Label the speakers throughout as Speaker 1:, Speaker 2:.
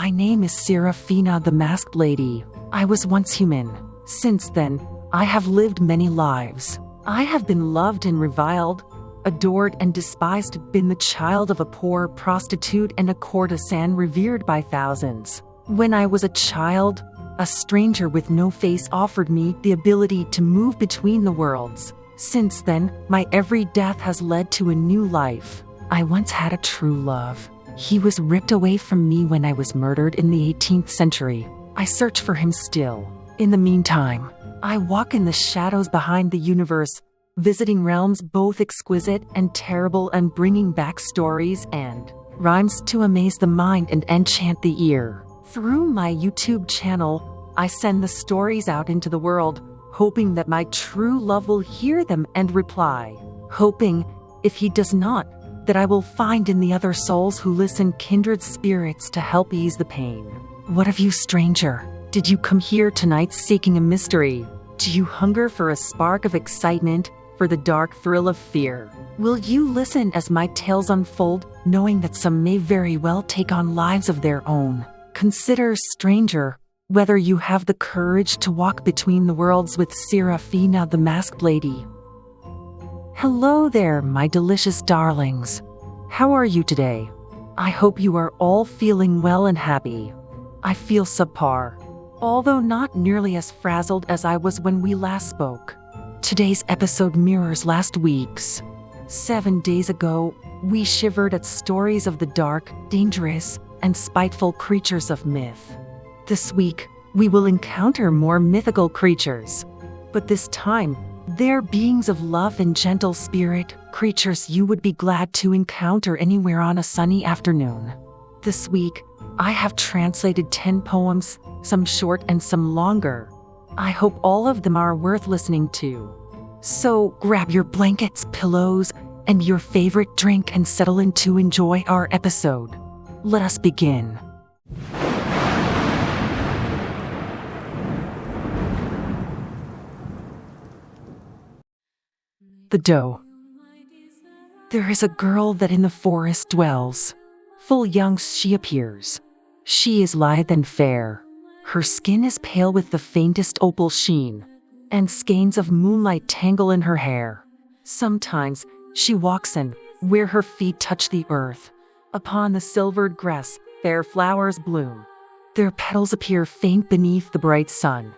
Speaker 1: My name is Seraphina the Masked Lady. I was once human. Since then, I have lived many lives. I have been loved and reviled, adored and despised, been the child of a poor prostitute and a courtesan revered by thousands. When I was a child, a stranger with no face offered me the ability to move between the worlds. Since then, my every death has led to a new life. I once had a true love. He was ripped away from me when I was murdered in the 18th century. I search for him still. In the meantime, I walk in the shadows behind the universe, visiting realms both exquisite and terrible and bringing back stories and rhymes to amaze the mind and enchant the ear. Through my YouTube channel, I send the stories out into the world, hoping that my true love will hear them and reply. Hoping, if he does not, that I will find in the other souls who listen kindred spirits to help ease the pain. What of you, stranger? Did you come here tonight seeking a mystery? Do you hunger for a spark of excitement, for the dark thrill of fear? Will you listen as my tales unfold, knowing that some may very well take on lives of their own? Consider, stranger, whether you have the courage to walk between the worlds with Seraphina the Masked Lady. Hello there, my delicious darlings. How are you today? I hope you are all feeling well and happy. I feel subpar, although not nearly as frazzled as I was when we last spoke. Today's episode mirrors last week's. 7 days ago, we shivered at stories of the dark, dangerous, and spiteful creatures of myth. This week, we will encounter more mythical creatures, but this time, they're beings of love and gentle spirit, creatures you would be glad to encounter anywhere on a sunny afternoon. This week, I have translated 10 poems, some short and some longer. I hope all of them are worth listening to. So grab your blankets, pillows, and your favorite drink and settle in to enjoy our episode. Let us begin. The doe. There is a girl that in the forest dwells. Full young she appears. She is lithe and fair. Her skin is pale with the faintest opal sheen, and skeins of moonlight tangle in her hair. Sometimes she walks and, where her feet touch the earth, upon the silvered grass, fair flowers bloom. Their petals appear faint beneath the bright sun,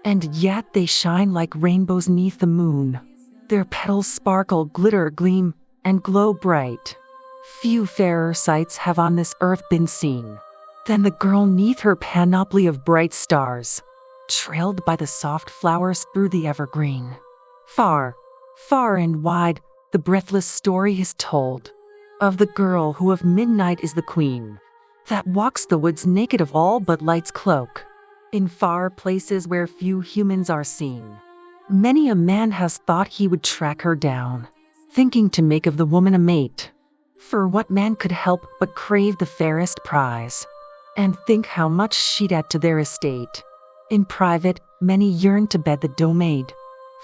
Speaker 1: and yet they shine like rainbows 'neath the moon. Their petals sparkle, glitter, gleam, and glow bright. Few fairer sights have on this earth been seen than the girl 'neath her panoply of bright stars, trailed by the soft flowers through the evergreen. Far, far and wide, the breathless story is told of the girl who of midnight is the queen, that walks the woods naked of all but light's cloak, in far places where few humans are seen. Many a man has thought he would track her down, thinking to make of the woman a mate. For what man could help but crave the fairest prize, and think how much she'd add to their estate? In private, many yearn to bed the doe maid,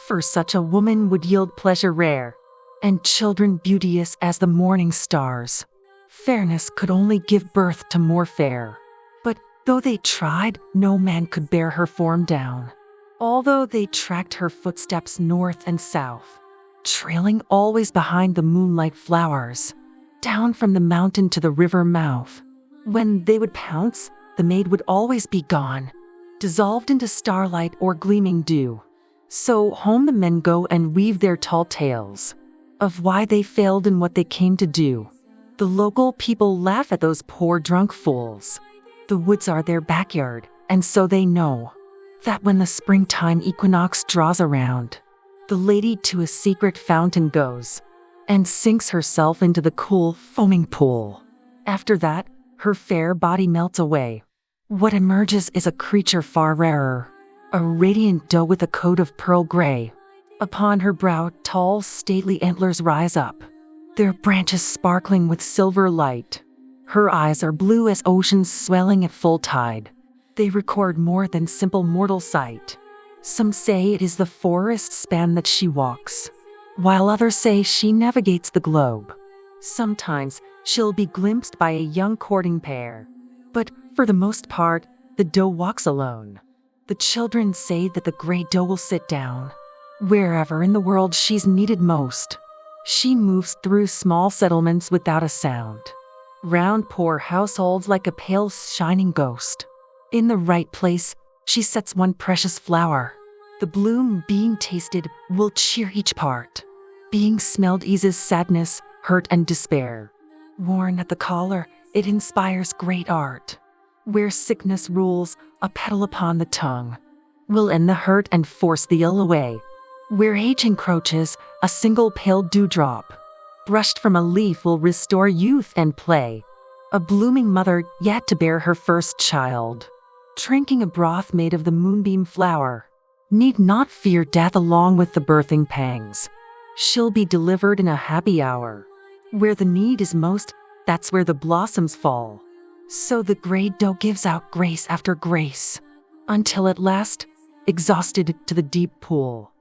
Speaker 1: for such a woman would yield pleasure rare, and children beauteous as the morning stars. Fairness could only give birth to more fair, but though they tried, no man could bear her form down. Although they tracked her footsteps north and south, trailing always behind the moonlight flowers, down from the mountain to the river mouth. When they would pounce, the maid would always be gone, dissolved into starlight or gleaming dew. So home the men go and weave their tall tales of why they failed in what they came to do. The local people laugh at those poor drunk fools. The woods are their backyard, and so they know that when the springtime equinox draws around, the lady to a secret fountain goes and sinks herself into the cool, foaming pool. After that, her fair body melts away. What emerges is a creature far rarer, a radiant doe with a coat of pearl gray. Upon her brow, tall, stately antlers rise up, their branches sparkling with silver light. Her eyes are blue as oceans swelling at full tide. They record more than simple mortal sight. Some say it is the forest span that she walks, while others say she navigates the globe. Sometimes she'll be glimpsed by a young courting pair, but For the most part, the doe walks alone. The children say that the great doe will sit down wherever in the world she's needed most. She moves through small settlements without a sound, round poor households like a pale shining ghost. In the right place, she sets one precious flower. The bloom being tasted will cheer each part. Being smelled eases sadness, hurt and despair. Worn at the collar, it inspires great art. Where sickness rules, a petal upon the tongue will end the hurt and force the ill away. Where age encroaches, a single pale dewdrop brushed from a leaf will restore youth and play. A blooming mother yet to bear her first child, drinking a broth made of the moonbeam flower, need not fear death along with the birthing pangs. She'll be delivered in a happy hour. Where the need is most, that's where the blossoms fall. So the great doe gives out grace after grace, until at last, exhausted to the deep pool,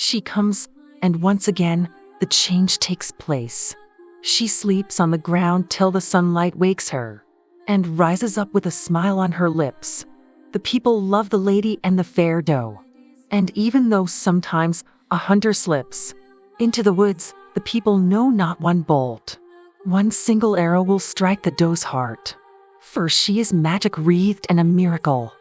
Speaker 1: she comes, and once again, the change takes place. She sleeps on the ground till the sunlight wakes her, and rises up with a smile on her lips. The people love the lady and the fair doe. And even though sometimes a hunter slips into the woods, the people know not one bolt, one single arrow will strike the doe's heart. For she is magic wreathed and a miracle,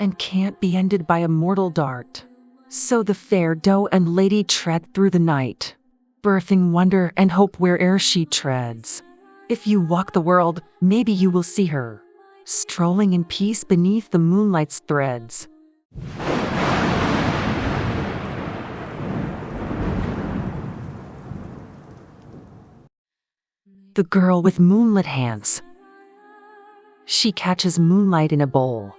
Speaker 1: and can't be ended by a mortal dart. So the fair doe and lady tread through the night, birthing wonder and hope where'er she treads. If you walk the world, maybe you will see her, strolling in peace beneath the moonlight's threads. The girl with moonlit hands. She catches moonlight in a bowl.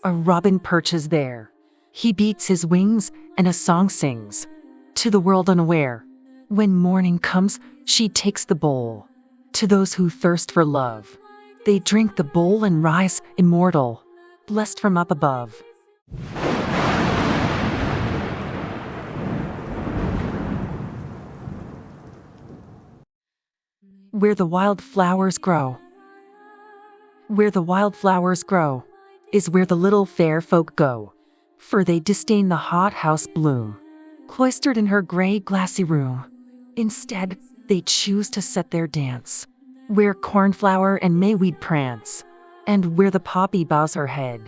Speaker 1: A robin perches there. He beats his wings, and a song sings to the world unaware. When morning comes, she takes the bowl to those who thirst for love. They drink the bowl and rise immortal, blessed from up above. Where the wild flowers grow. Where the wild flowers grow is where the little fair folk go, for they disdain the hot house bloom, cloistered in her gray glassy room. Instead, they choose to set their dance where cornflower and mayweed prance, and where the poppy bows her head,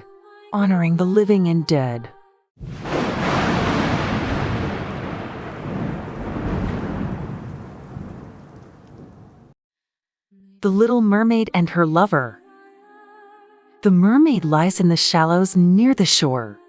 Speaker 1: honoring the living and dead. The Little Mermaid and Her Lover. The mermaid lies in the shallows near the shore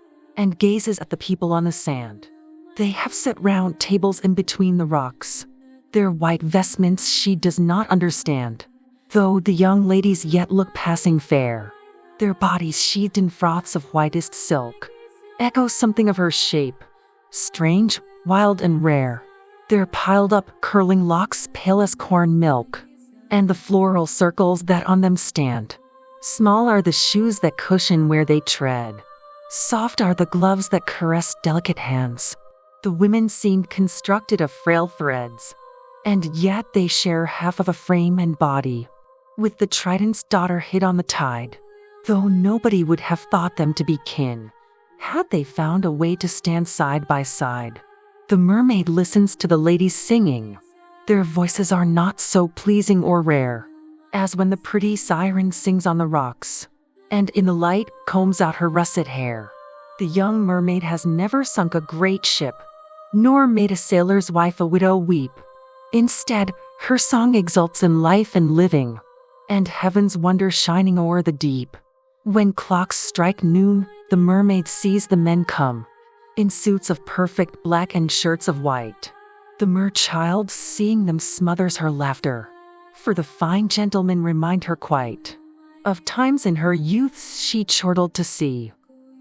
Speaker 1: and gazes at the people on the sand. They have set round tables in between the rocks. Their white vestments she does not understand, though the young ladies yet look passing fair. Their bodies sheathed in froths of whitest silk echo something of her shape, strange, wild, and rare. Their piled up, curling locks pale as corn milk, and the floral circles that on them stand. Small are the shoes that cushion where they tread. Soft are the gloves that caress delicate hands. The women seemed constructed of frail threads, and yet they share half of a frame and body with the trident's daughter hid on the tide, though nobody would have thought them to be kin had they found a way to stand side by side. The mermaid listens to the ladies singing. Their voices are not so pleasing or rare as when the pretty siren sings on the rocks, and in the light combs out her russet hair. The young mermaid has never sunk a great ship, nor made a sailor's wife a widow weep. Instead, her song exults in life and living, and heaven's wonder shining o'er the deep. When clocks strike noon, the mermaid sees the men come, in suits of perfect black and shirts of white. The mer-child, seeing them, smothers her laughter, for the fine gentlemen remind her quite of times in her youth she chortled to see,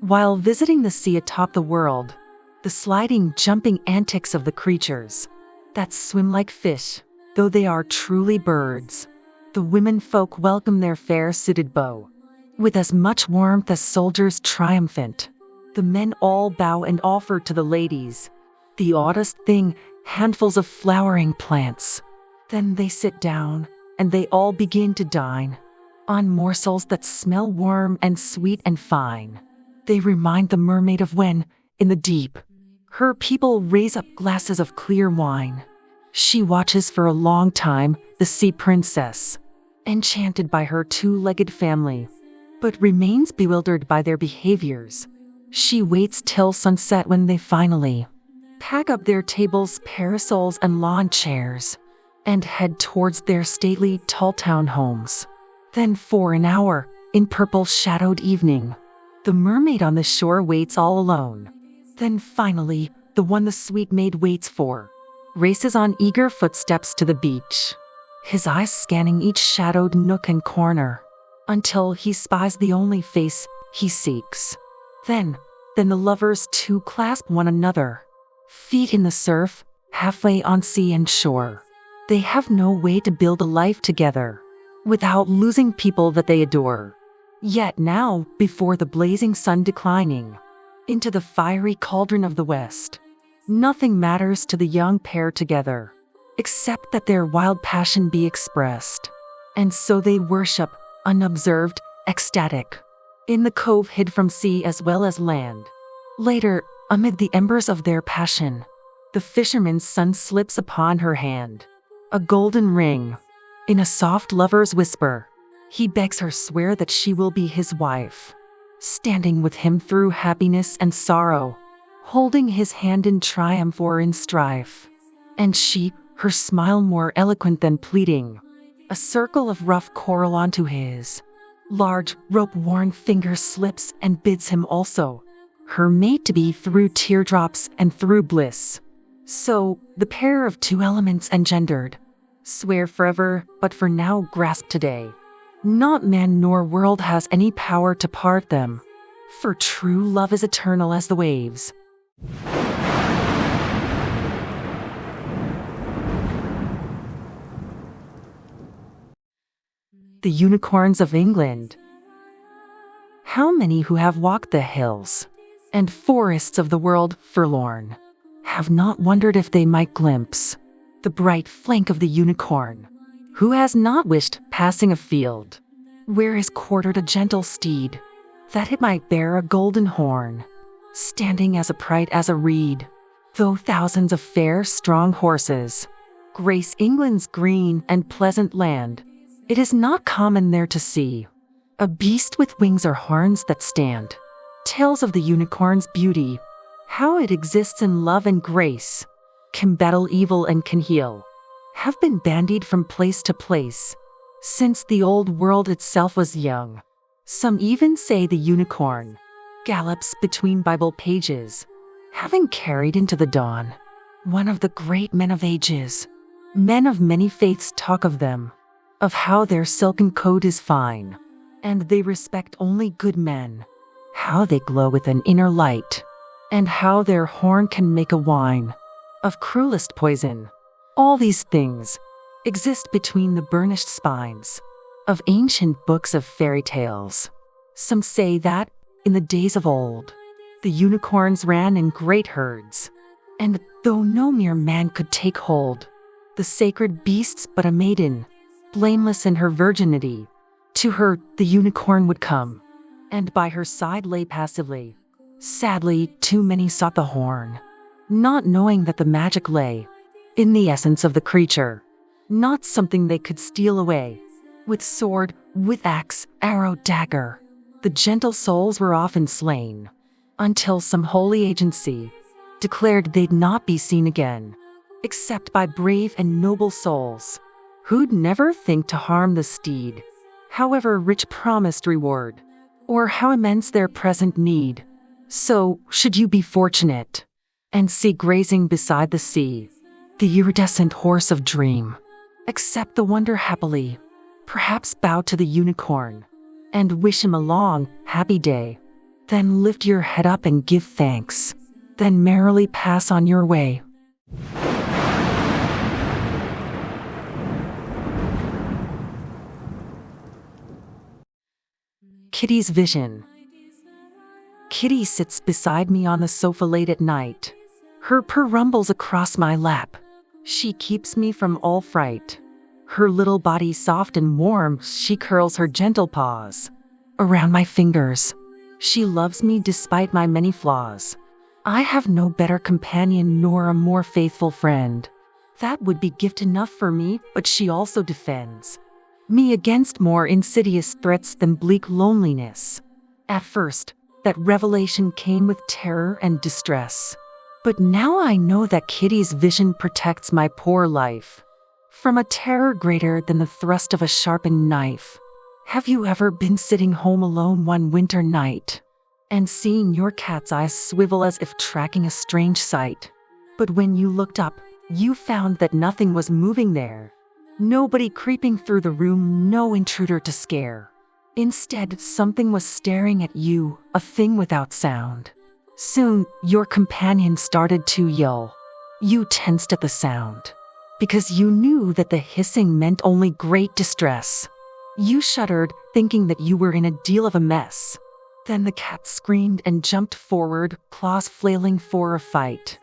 Speaker 1: while visiting the sea atop the world, the sliding, jumping antics of the creatures that swim like fish, though they are truly birds. The women folk welcome their fair-suited beau with as much warmth as soldiers triumphant. The men all bow and offer to the ladies the oddest thing, handfuls of flowering plants. Then they sit down, and they all begin to dine on morsels that smell warm and sweet and fine. They remind the mermaid of when, in the deep, her people raise up glasses of clear wine. She watches for a long time the sea princess, enchanted by her two-legged family, but remains bewildered by their behaviors. She waits till sunset when they finally pack up their tables, parasols, and lawn chairs, and head towards their stately tall town homes. Then for an hour, in purple-shadowed evening, the mermaid on the shore waits all alone. Then finally, the one the sweet maid waits for races on eager footsteps to the beach, his eyes scanning each shadowed nook and corner, until he spies the only face he seeks. Then the lovers too clasp one another, feet in the surf, halfway on sea and shore. They have no way to build a life together without losing people that they adore. Yet now, before the blazing sun declining into the fiery cauldron of the west, nothing matters to the young pair together, except that their wild passion be expressed. And so they worship, unobserved, ecstatic, in the cove hid from sea as well as land. Later, amid the embers of their passion, the fisherman's son slips upon her hand a golden ring. In a soft lover's whisper, he begs her swear that she will be his wife, standing with him through happiness and sorrow, holding his hand in triumph or in strife. And she, her smile more eloquent than pleading, a circle of rough coral onto his large, rope-worn finger slips and bids him also her mate-to-be through teardrops and through bliss. So, the pair of two elements engendered, swear forever, but for now grasp today. Not man nor world has any power to part them, for true love is eternal as the waves. The Unicorns of England. How many who have walked the hills and forests of the world forlorn have not wondered if they might glimpse the bright flank of the unicorn? Who has not wished, passing a field where is quartered a gentle steed, that it might bear a golden horn, standing as upright as a reed? Though thousands of fair, strong horses grace England's green and pleasant land, it is not common there to see a beast with wings or horns that stand. Tales of the unicorn's beauty, how it exists in love and grace, can battle evil and can heal, have been bandied from place to place since the old world itself was young. Some even say the unicorn gallops between Bible pages, having carried into the dawn one of the great men of ages. Men of many faiths talk of them, of how their silken coat is fine, and they respect only good men, how they glow with an inner light, and how their horn can make a wine of cruelest poison. All these things exist between the burnished spines of ancient books of fairy tales. Some say that, in the days of old, the unicorns ran in great herds, and though no mere man could take hold, the sacred beasts but a maiden, blameless in her virginity, to her the unicorn would come, and by her side lay passively. Sadly, too many sought the horn, not knowing that the magic lay in the essence of the creature, not something they could steal away. With sword, with axe, arrow, dagger, the gentle souls were often slain, until some holy agency declared they'd not be seen again, except by brave and noble souls, who'd never think to harm the steed, however rich promised reward, or how immense their present need. So, should you be fortunate, and see grazing beside the sea the iridescent horse of dream, accept the wonder happily, perhaps bow to the unicorn, and wish him a long, happy day. Then lift your head up and give thanks, then merrily pass on your way. Kitty's vision. Kitty sits beside me on the sofa late at night. Her purr rumbles across my lap. She keeps me from all fright. Her little body soft and warm, she curls her gentle paws around my fingers. She loves me despite my many flaws. I have no better companion nor a more faithful friend. That would be gift enough for me, but she also defends me against more insidious threats than bleak loneliness. At first, that revelation came with terror and distress. But now I know that Kitty's vision protects my poor life from a terror greater than the thrust of a sharpened knife. Have you ever been sitting home alone one winter night and seen your cat's eyes swivel as if tracking a strange sight? But when you looked up, you found that nothing was moving there. Nobody creeping through the room, no intruder to scare. Instead, something was staring at you, a thing without sound. Soon, your companion started to yell. You tensed at the sound, because you knew that the hissing meant only great distress. You shuddered, thinking that you were in a deal of a mess. Then the cat screamed and jumped forward, claws flailing for a fight.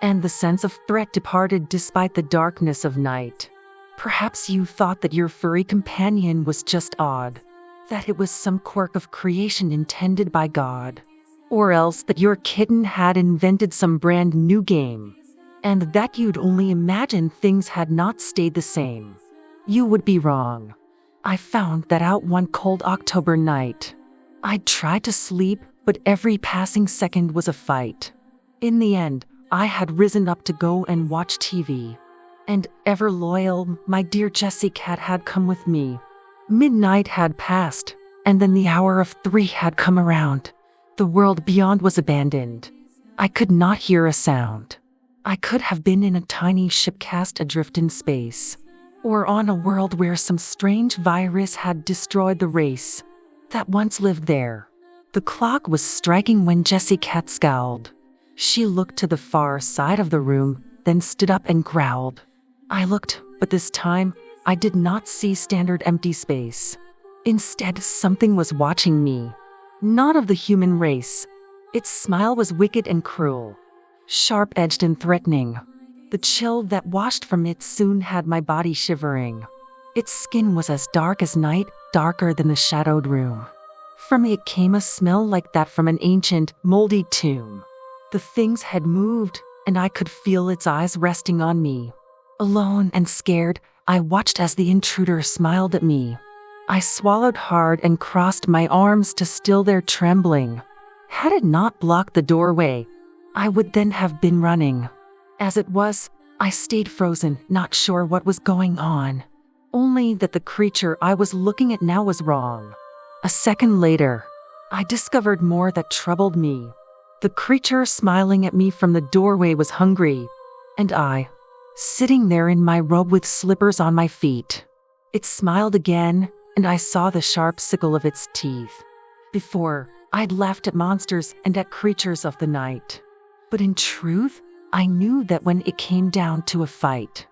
Speaker 1: And the sense of threat departed despite the darkness of night. Perhaps you thought that your furry companion was just odd, that it was some quirk of creation intended by God, or else that your kitten had invented some brand new game, and that you'd only imagine things had not stayed the same. You would be wrong. I found that out one cold October night. I'd tried to sleep, but every passing second was a fight. In the end, I had risen up to go and watch TV. And ever loyal, my dear Jessie cat had come with me. Midnight had passed, and then the hour of 3 had come around. The world beyond was abandoned. I could not hear a sound. I could have been in a tiny ship cast adrift in space, or on a world where some strange virus had destroyed the race that once lived there. The clock was striking when Jessie cat scowled. She looked to the far side of the room, then stood up and growled. I looked, but this time, I did not see standard empty space. Instead, something was watching me. Not of the human race. Its smile was wicked and cruel, sharp-edged and threatening. The chill that washed from it soon had my body shivering. Its skin was as dark as night, darker than the shadowed room. From it came a smell like that from an ancient, moldy tomb. The things had moved, and I could feel its eyes resting on me. Alone and scared, I watched as the intruder smiled at me. I swallowed hard and crossed my arms to still their trembling. Had it not blocked the doorway, I would then have been running. As it was, I stayed frozen, not sure what was going on. Only that the creature I was looking at now was wrong. A second later, I discovered more that troubled me. The creature smiling at me from the doorway was hungry, and I, sitting there in my robe with slippers on my feet. It smiled again, and I saw the sharp sickle of its teeth. Before, I'd laughed at monsters and at creatures of the night. But in truth, I knew that when it came down to a fight,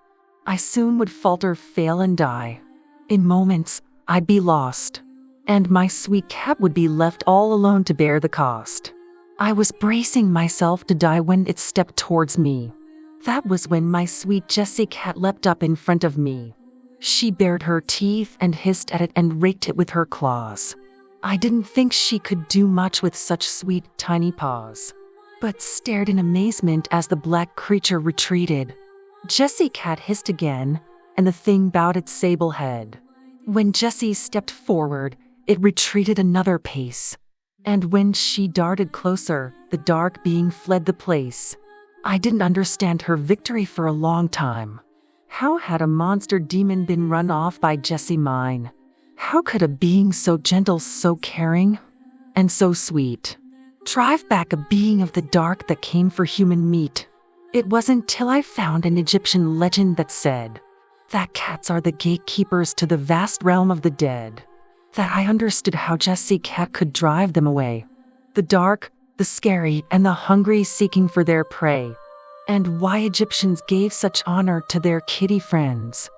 Speaker 1: I soon would falter, fail, and die. In moments, I'd be lost, and my sweet cat would be left all alone to bear the cost. I was bracing myself to die when it stepped towards me. That was when my sweet Jessie cat leapt up in front of me. She bared her teeth and hissed at it and raked it with her claws. I didn't think she could do much with such sweet, tiny paws, but stared in amazement as the black creature retreated. Jessie cat hissed again, and the thing bowed its sable head. When Jessie stepped forward, it retreated another pace. And when she darted closer, the dark being fled the place. I didn't understand her victory for a long time. How had a monster demon been run off by Jessie mine? How could a being so gentle, so caring, and so sweet drive back a being of the dark that came for human meat? It wasn't till I found an Egyptian legend that said that cats are the gatekeepers to the vast realm of the dead that I understood how Jessie cat could drive them away. The dark, the scary, and the hungry seeking for their prey. And why Egyptians gave such honor to their kitty friends,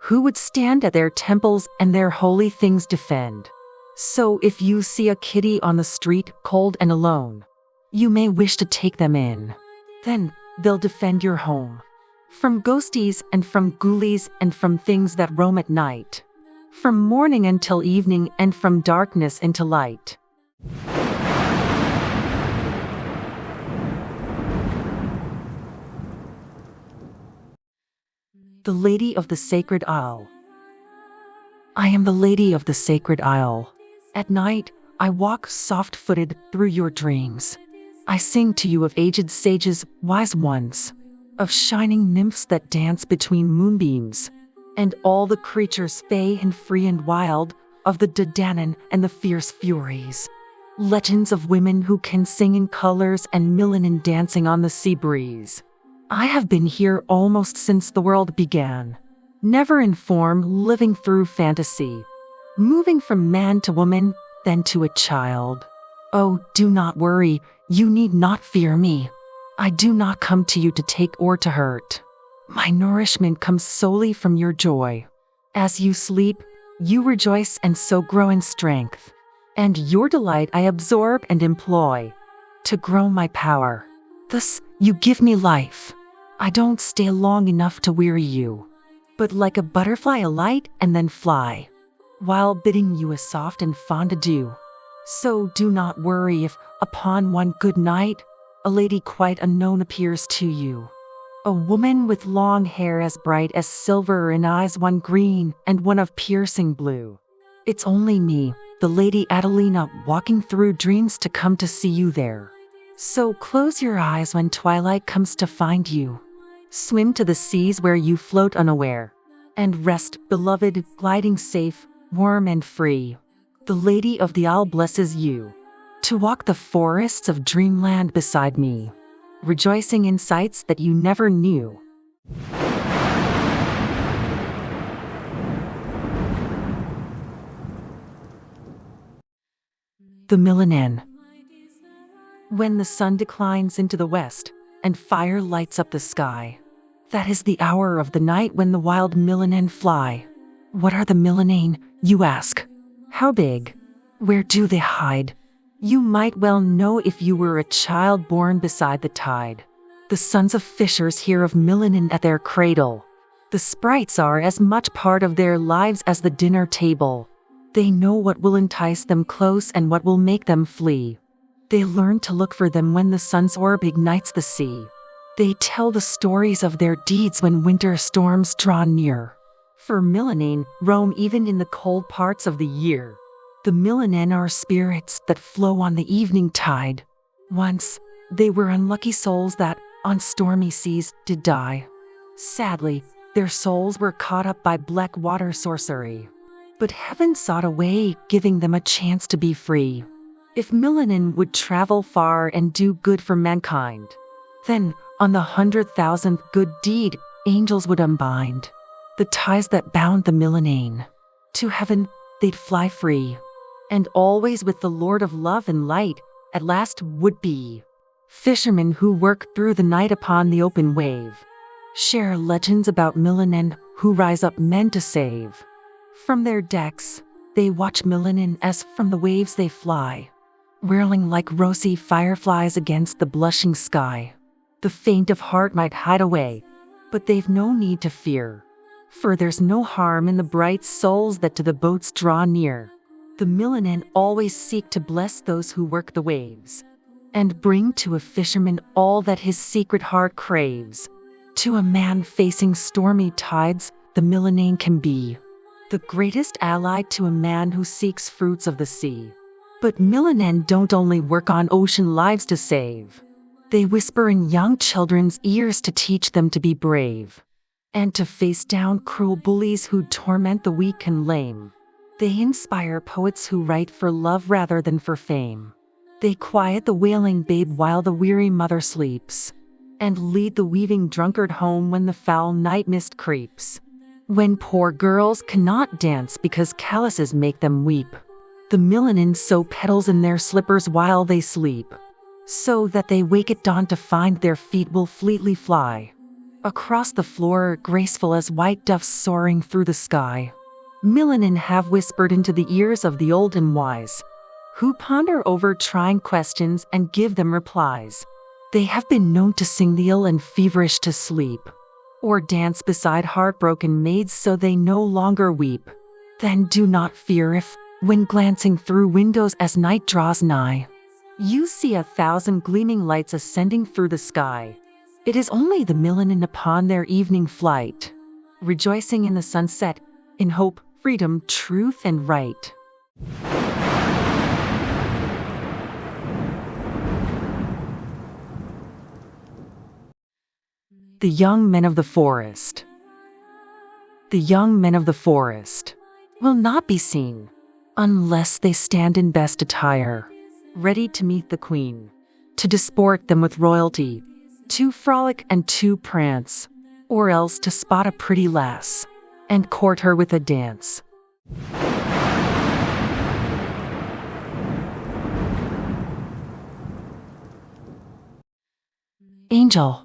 Speaker 1: who would stand at their temples and their holy things defend. So if you see a kitty on the street, cold and alone, you may wish to take them in. Then they'll defend your home. From ghosties and from ghoulies and from things that roam at night. From morning until evening and from darkness into light. The Lady of the Sacred Isle. I am the Lady of the Sacred Isle. At night, I walk soft-footed through your dreams. I sing to you of aged sages, wise ones, of shining nymphs that dance between moonbeams, and all the creatures fey and free and wild, of the Dadannan and the fierce furies. Legends of women who can sing in colors and melanin dancing on the sea breeze. I have been here almost since the world began. Never in form, living through fantasy. Moving from man to woman, then to a child. Oh, do not worry, you need not fear me. I do not come to you to take or to hurt. My nourishment comes solely from your joy. As you sleep, you rejoice and so grow in strength. And your delight I absorb and employ to grow my power. Thus, you give me life. I don't stay long enough to weary you, but like a butterfly alight and then fly, while bidding you a soft and fond adieu. So do not worry if, upon one good night, a lady quite unknown appears to you. A woman with long hair as bright as silver and eyes one green and one of piercing blue. It's only me, the Lady Adelina, walking through dreams to come to see you there. So close your eyes when twilight comes to find you. Swim to the seas where you float unaware, and rest, beloved, gliding safe, warm and free. The Lady of the Isle blesses you to walk the forests of dreamland beside me, rejoicing in sights that you never knew. The Melanin. When the sun declines into the west and fire lights up the sky, that is the hour of the night when the wild Melanin fly. What are the Melanin, you ask? How big? Where do they hide? You might well know if you were a child born beside the tide. The sons of fishers hear of Melanin at their cradle. The sprites are as much part of their lives as the dinner table. They know what will entice them close and what will make them flee. They learn to look for them when the sun's orb ignites the sea. They tell the stories of their deeds when winter storms draw near. For Melanin roam even in the cold parts of the year. The Melanin are spirits that flow on the evening tide. Once, they were unlucky souls that, on stormy seas, did die. Sadly, their souls were caught up by black water sorcery. But heaven sought a way, giving them a chance to be free. If Melanin would travel far and do good for mankind, then, on the 100,000th good deed, angels would unbind the ties that bound the Melanin. To heaven, they'd fly free, and always with the Lord of love and light, at last would be. Fishermen who work through the night upon the open wave share legends about Melanin who rise up men to save. From their decks, they watch Melanin as from the waves they fly, whirling like rosy fireflies against the blushing sky. The faint of heart might hide away, but they've no need to fear, for there's no harm in the bright souls that to the boats draw near. The Melanin always seek to bless those who work the waves, and bring to a fisherman all that his secret heart craves. To a man facing stormy tides, the Melanin can be the greatest ally to a man who seeks fruits of the sea. But Melanin don't only work on ocean lives to save. They whisper in young children's ears to teach them to be brave, and to face down cruel bullies who torment the weak and lame. They inspire poets who write for love rather than for fame. They quiet the wailing babe while the weary mother sleeps, and lead the weaving drunkard home when the foul night mist creeps. When poor girls cannot dance because calluses make them weep, the Melanin sew petals in their slippers while they sleep, so that they wake at dawn to find their feet will fleetly fly across the floor, graceful as white doves soaring through the sky. Melanin have whispered into the ears of the old and wise, who ponder over trying questions and give them replies. They have been known to sing the ill and feverish to sleep, or dance beside heartbroken maids so they no longer weep. Then do not fear if, when glancing through windows as night draws nigh, you see 1,000 gleaming lights ascending through the sky. It is only the melanin upon their evening flight, rejoicing in the sunset, in hope, freedom, truth, and right. The young men of the forest. The young men of the forest will not be seen unless they stand in best attire, ready to meet the queen, to disport them with royalty, to frolic and to prance, or else to spot a pretty lass and court her with a dance. Angel.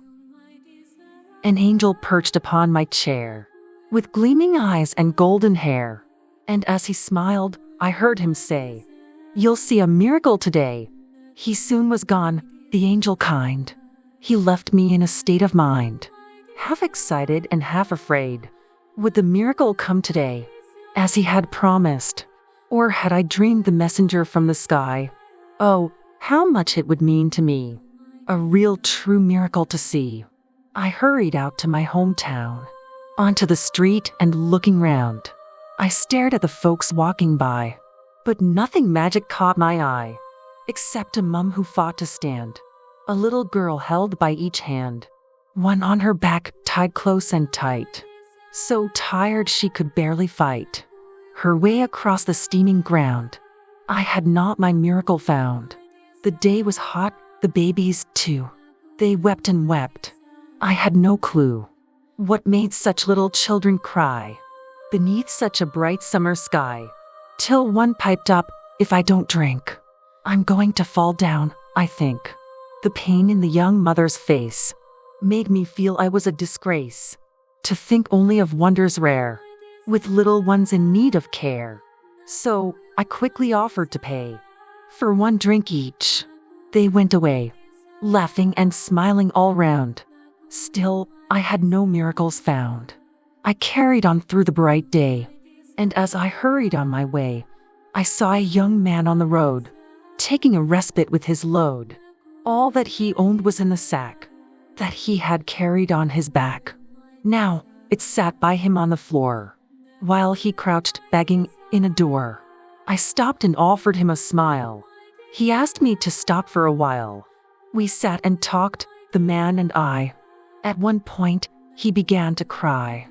Speaker 1: An angel perched upon my chair, with gleaming eyes and golden hair, and as he smiled, I heard him say, "You'll see a miracle today." He soon was gone, the angel kind. He left me in a state of mind, half excited and half afraid. Would the miracle come today, as he had promised? Or had I dreamed the messenger from the sky? Oh, how much it would mean to me. A real true miracle to see. I hurried out to my hometown, onto the street and looking round. I stared at the folks walking by, but nothing magic caught my eye, except a mum who fought to stand, a little girl held by each hand, one on her back tied close and tight, so tired she could barely fight her way across the steaming ground. I had not my miracle found. The day was hot, the babies too. They wept and wept. I had no clue what made such little children cry beneath such a bright summer sky, till one piped up, "If I don't drink, I'm going to fall down, I think." The pain in the young mother's face made me feel I was a disgrace, to think only of wonders rare, with little ones in need of care. So I quickly offered to pay for one drink each. They went away, laughing and smiling all round. Still, I had no miracles found. I carried on through the bright day, and as I hurried on my way, I saw a young man on the road, taking a respite with his load. All that he owned was in the sack that he had carried on his back. Now, it sat by him on the floor, while he crouched, begging, in a door. I stopped and offered him a smile. He asked me to stop for a while. We sat and talked, the man and I. At one point, he began to cry,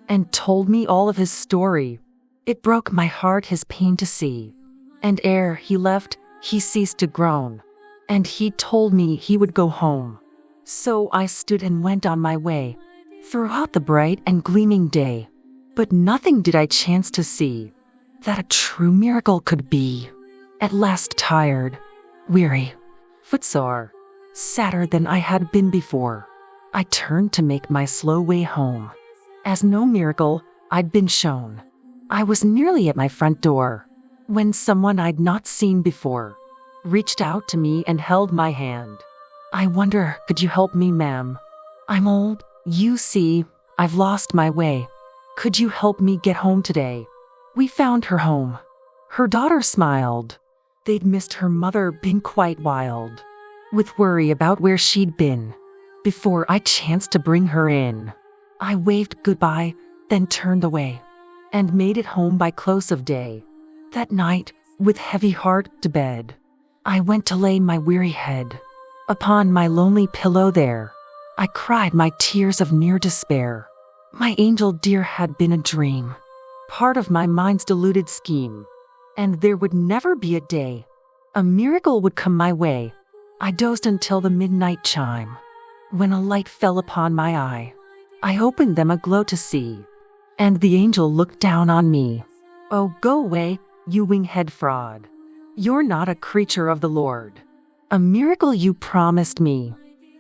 Speaker 1: and told me all of his story. It broke my heart his pain to see. And ere he left, he ceased to groan, and he told me he would go home. So I stood and went on my way, throughout the bright and gleaming day. But nothing did I chance to see that a true miracle could be. At last, tired, weary, footsore, sadder than I had been before, I turned to make my slow way home. As no miracle I'd been shown, I was nearly at my front door, when someone I'd not seen before reached out to me and held my hand. "I wonder, could you help me, ma'am? I'm old, you see, I've lost my way. Could you help me get home today?" We found her home. Her daughter smiled. They'd missed her mother, been quite wild with worry about where she'd been. Before I chanced to bring her in, I waved goodbye, then turned away, and made it home by close of day. That night, with heavy heart, to bed I went to lay my weary head upon my lonely pillow there. I cried my tears of near despair. My angel dear had been a dream, part of my mind's deluded scheme, and there would never be a day a miracle would come my way. I dozed until the midnight chime, when a light fell upon my eye. I opened them aglow to see, and the angel looked down on me. "Oh, go away, you winghead fraud. You're not a creature of the Lord. A miracle you promised me.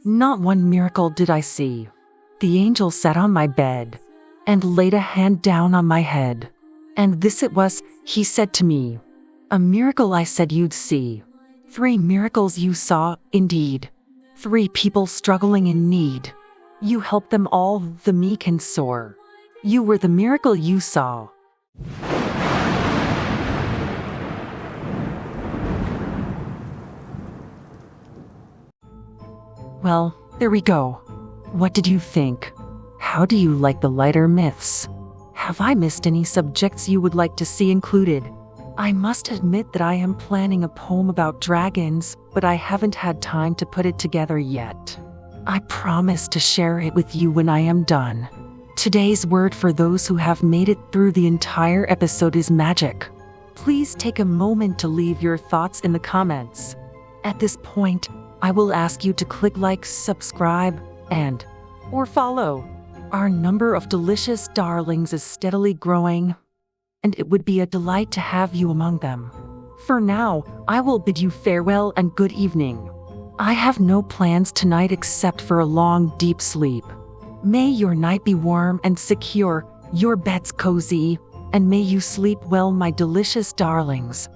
Speaker 1: Not one miracle did I see." The angel sat on my bed and laid a hand down on my head. And this it was, he said to me, "A miracle I said you'd see. 3 miracles you saw, indeed. 3 people struggling in need. You helped them all, the meek and sore. You were the miracle you saw. Well, there we go. What did you think? How do you like the lighter myths? Have I missed any subjects you would like to see included? I must admit that I am planning a poem about dragons, but I haven't had time to put it together yet. I promise to share it with you when I am done. Today's word for those who have made it through the entire episode is magic. Please take a moment to leave your thoughts in the comments. At this point, I will ask you to click like, subscribe, or follow. Our number of delicious darlings is steadily growing, and it would be a delight to have you among them. For now, I will bid you farewell and good evening. I have no plans tonight except for a long, deep sleep. May your night be warm and secure, your beds cozy, and may you sleep well, my delicious darlings.